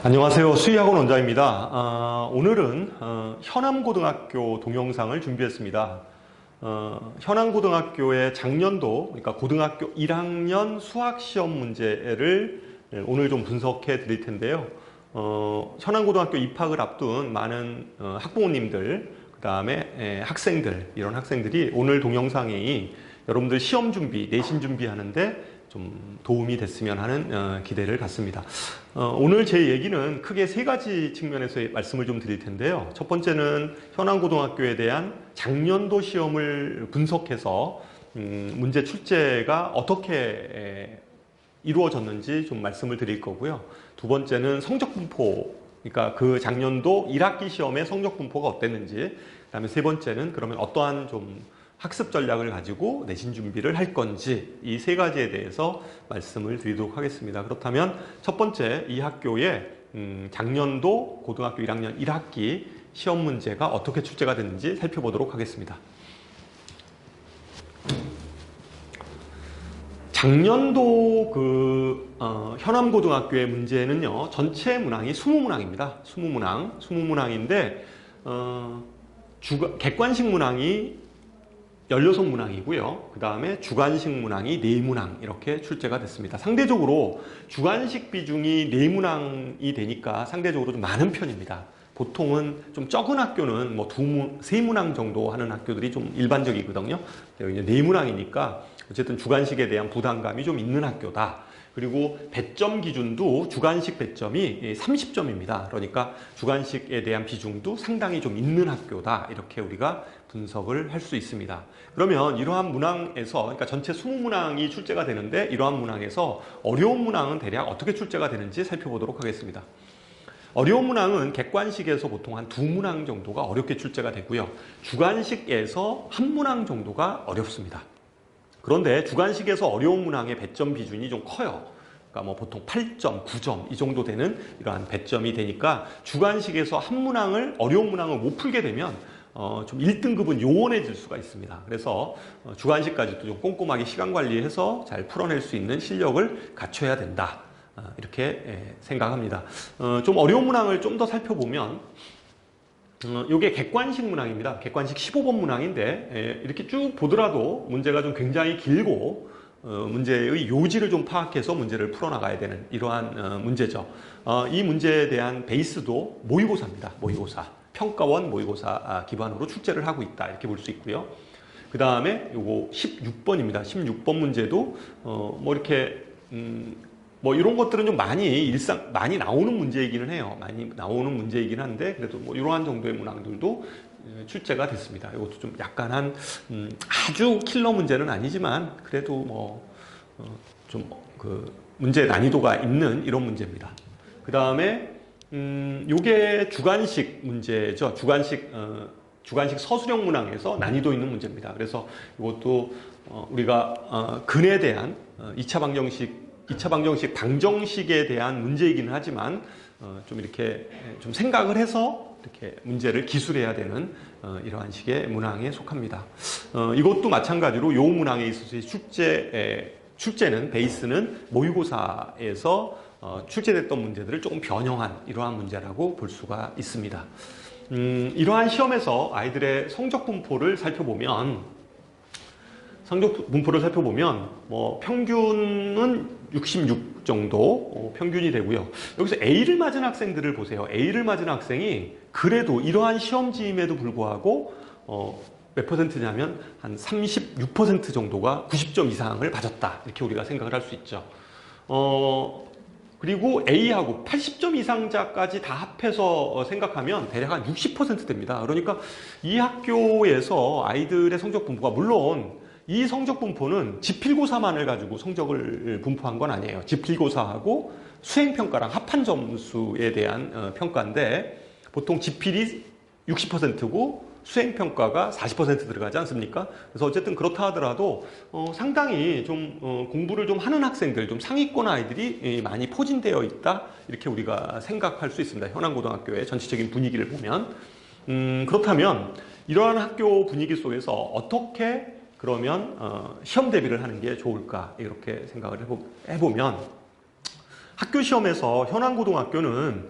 안녕하세요. 수의학원 원장입니다. 오늘은 현암고등학교 동영상을 준비했습니다. 현암고등학교의 작년도, 그러니까 고등학교 1학년 수학시험 문제를 오늘 좀 분석해 드릴 텐데요. 현암고등학교 입학을 앞둔 많은 학부모님들, 그 다음에 학생들, 이런 학생들이 오늘 동영상이 여러분들 시험 준비, 내신 준비하는데 좀 도움이 됐으면 하는 기대를 갖습니다. 오늘 제 얘기는 크게 세 가지 측면에서 말씀을 좀 드릴 텐데요. 첫 번째는 현암고등학교에 대한 작년도 시험을 분석해서 문제 출제가 어떻게 이루어졌는지 좀 말씀을 드릴 거고요. 두 번째는 성적 분포, 그러니까 그 작년도 1학기 시험의 성적 분포가 어땠는지, 그 다음에 세 번째는 그러면 어떠한 좀 학습 전략을 가지고 내신 준비를 할 건지, 이 세 가지에 대해서 말씀을 드리도록 하겠습니다. 그렇다면 첫 번째, 이 학교의 작년도 고등학교 1학년 1학기 시험 문제가 어떻게 출제가 됐는지 살펴보도록 하겠습니다. 작년도 현암고등학교의 문제는요, 전체 문항이 20문항입니다. 20문항인데 객관식 문항이 16문항이고요. 그 다음에 주관식 문항이 4문항 이렇게 출제가 됐습니다. 상대적으로 주관식 비중이 4문항이 되니까 상대적으로 좀 많은 편입니다. 보통은 좀 적은 학교는 뭐 3문항 정도 하는 학교들이 좀 일반적이거든요. 이제 4문항이니까 어쨌든 주관식에 대한 부담감이 좀 있는 학교다. 그리고 배점 기준도 주관식 배점이 30점입니다. 그러니까 주관식에 대한 비중도 상당히 좀 있는 학교다. 이렇게 우리가 분석을 할 수 있습니다. 그러면 이러한 문항에서, 그러니까 전체 20문항이 출제가 되는데 이러한 문항에서 어려운 문항은 대략 어떻게 출제가 되는지 살펴보도록 하겠습니다. 어려운 문항은 객관식에서 보통 한 2문항 정도가 어렵게 출제가 되고요. 주관식에서 1문항 정도가 어렵습니다. 그런데 주관식에서 어려운 문항의 배점 비중이 좀 커요. 그러니까 뭐 보통 8점, 9점 이 정도 되는 이러한 배점이 되니까 주관식에서 어려운 문항을 못 풀게 되면 좀 1등급은 요원해질 수가 있습니다. 그래서 주관식까지도 좀 꼼꼼하게 시간 관리해서 잘 풀어낼 수 있는 실력을 갖춰야 된다. 이렇게 생각합니다. 좀 어려운 문항을 좀 더 살펴보면 이게 객관식 문항입니다. 객관식 15번 문항인데 이렇게 쭉 보더라도 문제가 좀 굉장히 길고 문제의 요지를 좀 파악해서 문제를 풀어나가야 되는 이러한 문제죠. 이 문제에 대한 베이스도 모의고사입니다. 모의고사. 평가원 모의고사 기반으로 출제를 하고 있다. 이렇게 볼 수 있고요. 그 다음에 요거 16번입니다. 16번 문제도 뭐 이렇게 뭐 이런 것들은 좀 많이 나오는 문제이기는 해요. 많이 나오는 문제이긴 한데 그래도 뭐 이러한 정도의 문항들도 출제가 됐습니다. 이것도 좀 약간 아주 킬러 문제는 아니지만 그래도 뭐 좀 문제 난이도가 있는 이런 문제입니다. 그 다음에 요게 주관식 문제죠. 주관식 서술형 문항에서 난이도 있는 문제입니다. 그래서 이것도 우리가 근에 대한 2차 방정식에 대한 문제이기는 하지만 좀 이렇게 좀 생각을 해서 이렇게 문제를 기술해야 되는 이러한 식의 문항에 속합니다. 이것도 마찬가지로 요 문항에 있어서의 출제는 베이스는 모의고사에서 출제됐던 문제들을 조금 변형한 이러한 문제라고 볼 수가 있습니다. 이러한 시험에서 아이들의 성적 분포를 살펴보면 뭐 평균은 66 정도 평균이 되고요. 여기서 A를 맞은 학생들을 보세요. A를 맞은 학생이 그래도 이러한 시험지임에도 불구하고 몇 퍼센트냐면 한 36% 정도가 90점 이상을 받았다. 이렇게 우리가 생각을 할 수 있죠. 그리고 A하고 80점 이상자까지 다 합해서 생각하면 대략 한 60% 됩니다. 그러니까 이 학교에서 아이들의 성적 분포가, 물론 이 성적 분포는 지필고사만을 가지고 성적을 분포한 건 아니에요. 지필고사하고 수행평가랑 합한 점수에 대한 평가인데 보통 지필이 60%고 수행평가가 40% 들어가지 않습니까? 그래서 어쨌든 그렇다 하더라도 상당히 좀 공부를 좀 하는 학생들, 좀 상위권 아이들이 많이 포진되어 있다, 이렇게 우리가 생각할 수 있습니다. 현암고등학교의 전체적인 분위기를 보면. 그렇다면 이러한 학교 분위기 속에서 어떻게 그러면 시험 대비를 하는 게 좋을까, 이렇게 생각을 해보면 학교 시험에서 현안고등학교는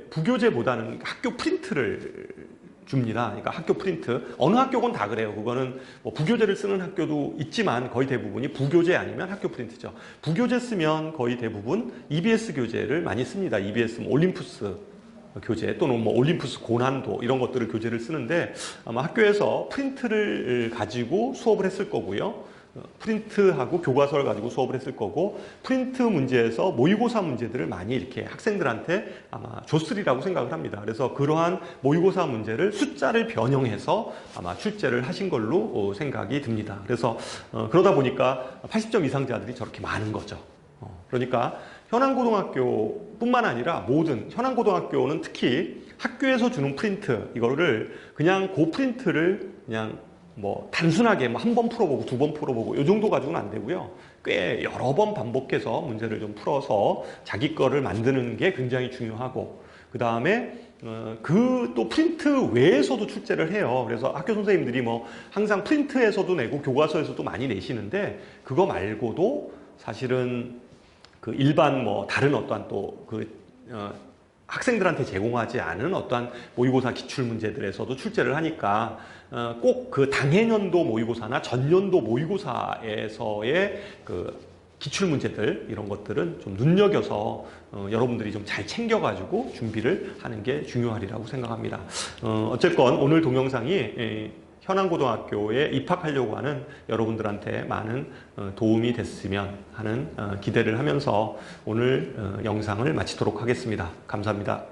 부교재보다는 학교 프린트를 줍니다. 그러니까 학교 프린트. 어느 학교건 다 그래요. 그거는 뭐 부교재를 쓰는 학교도 있지만 거의 대부분이 부교재 아니면 학교 프린트죠. 부교재 쓰면 거의 대부분 EBS 교재를 많이 씁니다. EBS 뭐 올림푸스 교재 또는 뭐 올림푸스 고난도 이런 것들을 교재를 쓰는데 아마 학교에서 프린트를 가지고 수업을 했을 거고요. 프린트하고 교과서를 가지고 수업을 했을 거고 프린트 문제에서 모의고사 문제들을 많이 이렇게 학생들한테 아마 줬으리라고 생각을 합니다. 그래서 그러한 모의고사 문제를 숫자를 변형해서 아마 출제를 하신 걸로 생각이 듭니다. 그래서 그러다 보니까 80점 이상자들이 저렇게 많은 거죠. 그러니까 현안고등학교뿐만 아니라 모든 현안고등학교는 특히 학교에서 주는 프린트 이거를 그냥 그 프린트를 그냥 뭐 단순하게 뭐 한 번 풀어보고 두 번 풀어보고 이 정도 가지고는 안 되고요. 꽤 여러 번 반복해서 문제를 좀 풀어서 자기 거를 만드는 게 굉장히 중요하고 그 다음에 그 또 프린트 외에서도 출제를 해요. 그래서 학교 선생님들이 뭐 항상 프린트에서도 내고 교과서에서도 많이 내시는데 그거 말고도 사실은 그 일반 뭐 다른 어떠한 또 학생들한테 제공하지 않은 어떠한 모의고사 기출 문제들에서도 출제를 하니까 꼭 그 당해년도 모의고사나 전년도 모의고사에서의 그 기출 문제들 이런 것들은 좀 눈여겨서 여러분들이 좀 잘 챙겨가지고 준비를 하는 게 중요하리라고 생각합니다. 어쨌건 오늘 동영상이 현안고등학교에 입학하려고 하는 여러분들한테 많은 도움이 됐으면 하는 기대를 하면서 오늘 영상을 마치도록 하겠습니다. 감사합니다.